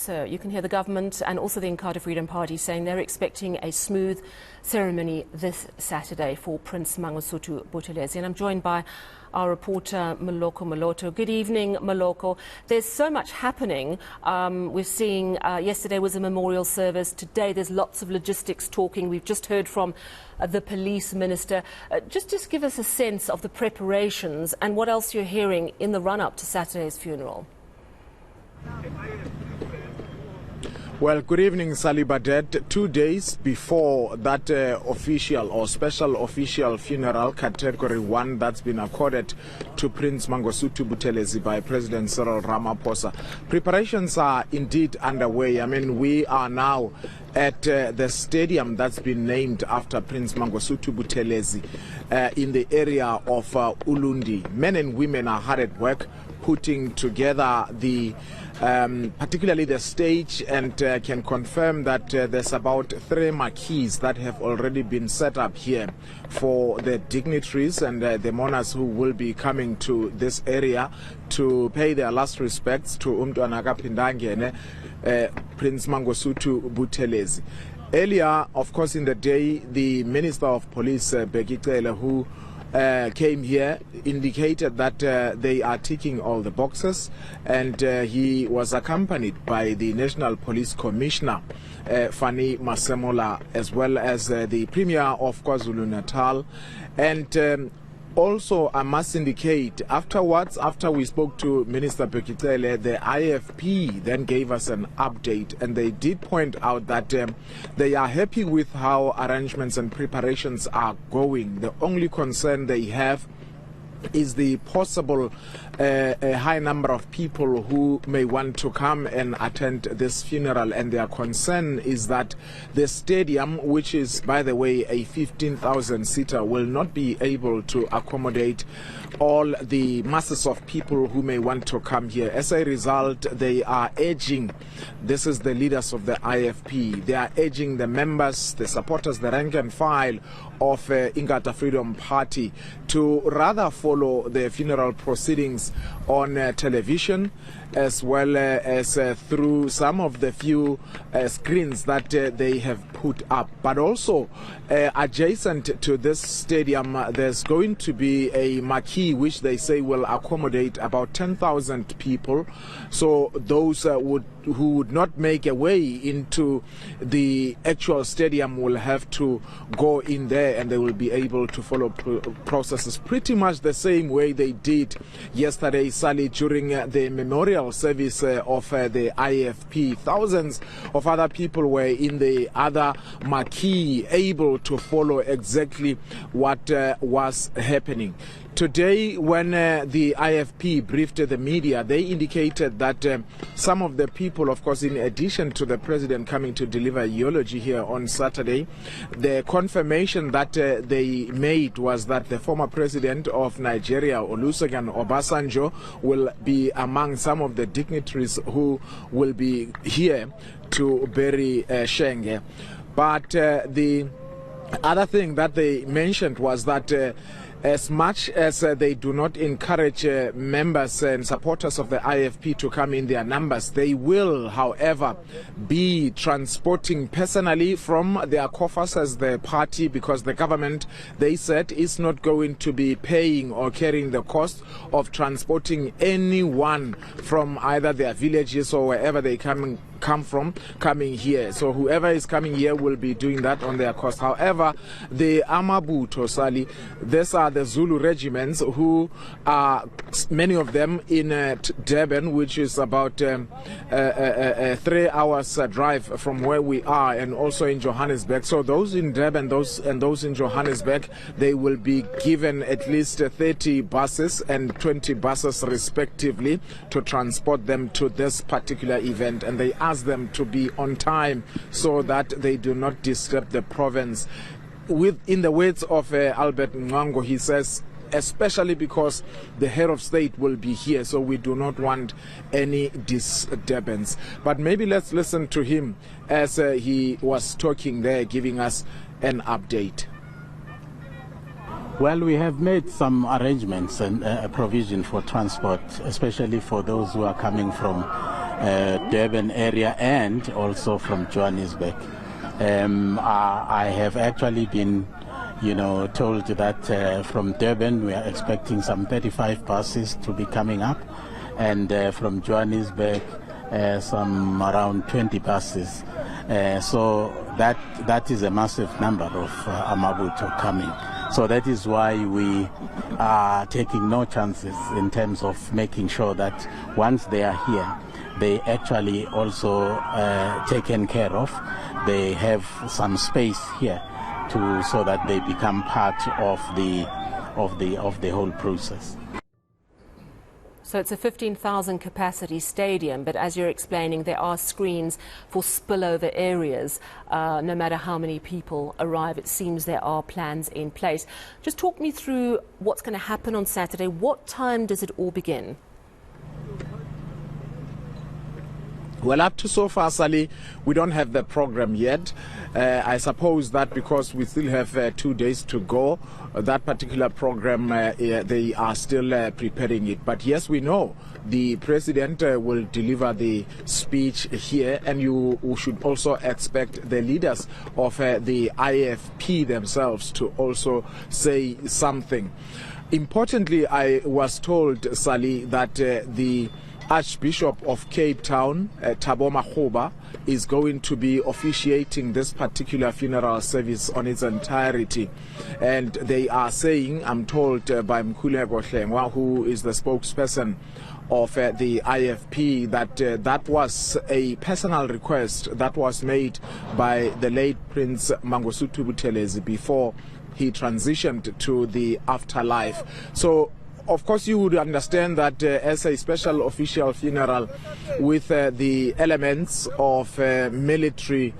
So you can hear the government and also the Inkatha Freedom Party saying they're expecting a smooth ceremony this Saturday for Prince Mangosuthu Buthelezi. And I'm joined by our reporter Moloko Moloto. Good evening, Moloko. There's so much happening. We're seeing yesterday was a memorial service. Today there's lots of logistics talking. We've just heard from the police minister. Just give us a sense of the preparations and what else you're hearing in the run-up to Saturday's funeral. Well, good evening, Sally Badet. 2 days before that official or special official funeral, Category 1, that's been accorded to Prince Mangosuthu Buthelezi by President Cyril Ramaphosa, preparations are indeed underway. I mean, we are now at the stadium that's been named after Prince Mangosuthu Buthelezi in the area of Ulundi. Men and women are hard at work putting together the particularly the stage, and can confirm that there's about 3 marquees that have already been set up here for the dignitaries and the monarchs who will be coming to this area to pay their last respects to Umntwana kaPhindangene, Prince Mangosuthu Buthelezi. Earlier, of course, in the day, the Minister of Police, Bekicele, who came here, indicated that they are ticking all the boxes, and he was accompanied by the National Police Commissioner, Fani Masemola, as well as the Premier of KwaZulu-Natal. And also, I must indicate, afterwards, after we spoke to Minister Bekicele, the IFP then gave us an update, and they did point out that they are happy with how arrangements and preparations are going. The only concern they have is the possible a high number of people who may want to come and attend this funeral, and their concern is that the stadium, which is, by the way, a 15,000 seater, will not be able to accommodate all the masses of people who may want to come here. As a result, they are urging, this is the leaders of the IFP, they are urging the members, the supporters, the rank and file of Inkatha Freedom Party to rather follow the funeral proceedings on television, as well as through some of the few screens that they have put up. But also adjacent to this stadium, there's going to be a marquee which they say will accommodate about 10,000 people. So those who would not make a way into the actual stadium will have to go in there, and they will be able to follow processes pretty much the same way they did yesterday, Sally, during the memorial service of the IFP. Thousands of other people were in the other marquee, able to follow exactly what was happening. Today, when the IFP briefed the media, they indicated that some of the people, of course, in addition to the president coming to deliver a eulogy here on Saturday, the confirmation that they made was that the former president of Nigeria, Olusegun Obasanjo, will be among some of the dignitaries who will be here to bury Shenge. But the other thing that they mentioned was that as much as they do not encourage members and supporters of the IFP to come in their numbers, they will, however, be transporting personally from their coffers as the party, because the government, they said, is not going to be paying or carrying the cost of transporting anyone from either their villages or wherever they come from coming here. So whoever is coming here will be doing that on their cost. However, the Amabuto, Sali, these are the Zulu regiments who are, many of them in Durban, which is about 3 hours drive from where we are, and also in Johannesburg. So those in Durban, those in Johannesburg, they will be given at least 30 buses and 20 buses respectively to transport them to this particular event, and they ask them to be on time so that they do not disturb the province. In the words of Albert Mwango, he says, especially because the head of state will be here, so we do not want any disturbance. But maybe let's listen to him as he was talking there, giving us an update. Well, we have made some arrangements and a provision for transport, especially for those who are coming from Durban area and also from Johannesburg. I have actually been told that from Durban we are expecting some 35 buses to be coming up, and from Johannesburg some around 20 buses. So that is a massive number of Amabuto coming. So that is why we are taking no chances in terms of making sure that once they are here, they actually also taken care of. They have some space here so that they become part of the whole process. So it's a 15,000 capacity stadium, but as you're explaining, there are screens for spillover areas. No matter how many people arrive, it seems there are plans in place. Just talk me through what's going to happen on Saturday. What time does it all begin? Well, up to so far, Sally, we don't have the program yet. I suppose that because we still have 2 days to go, that particular program, they are still preparing it. But yes, we know the president will deliver the speech here, and you should also expect the leaders of the IFP themselves to also say something. Importantly, I was told, Sally, that the Archbishop of Cape Town, Thabo Makgoba, is going to be officiating this particular funeral service on its entirety. And they are saying, I'm told by Mkhuleko Hlengwa, who is the spokesperson of the IFP, that that was a personal request that was made by the late Prince Mangosuthu Buthelezi before he transitioned to the afterlife. So of course, you would understand that as a special official funeral with the elements of military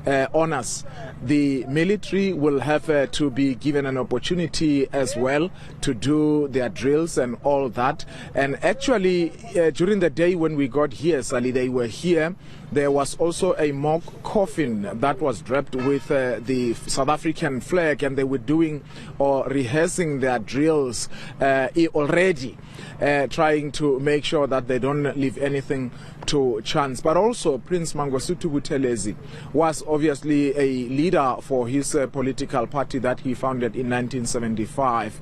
honors, the military will have to be given an opportunity as well to do their drills and all that. And actually, during the day when we got here, Sally, they were here. There was also a mock coffin that was draped with the South African flag, and they were doing or rehearsing their drills already, trying to make sure that they don't leave anything to chance. But also, Prince Mangosuthu Buthelezi was obviously a leader for his political party that he founded in 1975.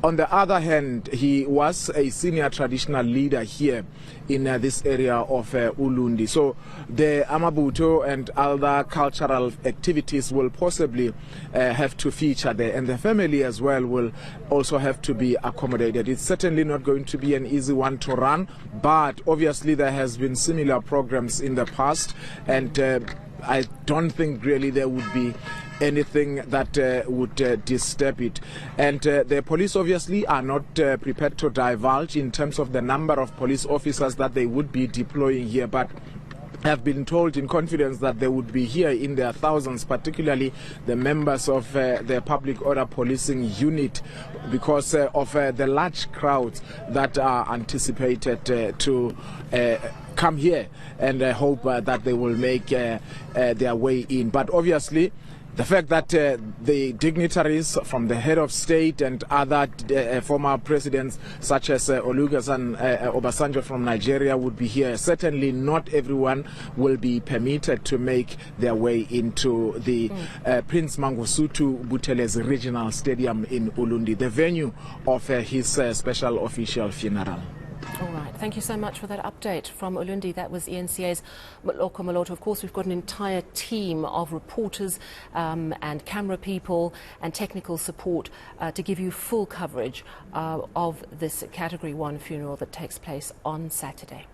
On the other hand, he was a senior traditional leader here in this area of Ulundi. So the Amabuto and other cultural activities will possibly have to feature there, and the family as well will also have to be accommodated. It's certainly not going to be an easy one to run, but obviously there has been similar programs in the past, and I don't think really there would be anything that would disturb it. And the police obviously are not prepared to divulge in terms of the number of police officers that they would be deploying here, but have been told in confidence that they would be here in their thousands, particularly the members of the public order policing unit, because of the large crowds that are anticipated to come here, and I hope that they will make their way in. But obviously, the fact that the dignitaries from the head of state and other former presidents such as Olusegun Obasanjo from Nigeria would be here, certainly not everyone will be permitted to make their way into the Prince Mangosuthu Buthelezi Regional Stadium in Ulundi, the venue of his special official funeral. All right. Thank you so much for that update from Ulundi. That was eNCA's Moloko Moloto. Of course, we've got an entire team of reporters and camera people and technical support to give you full coverage of this Category 1 funeral that takes place on Saturday.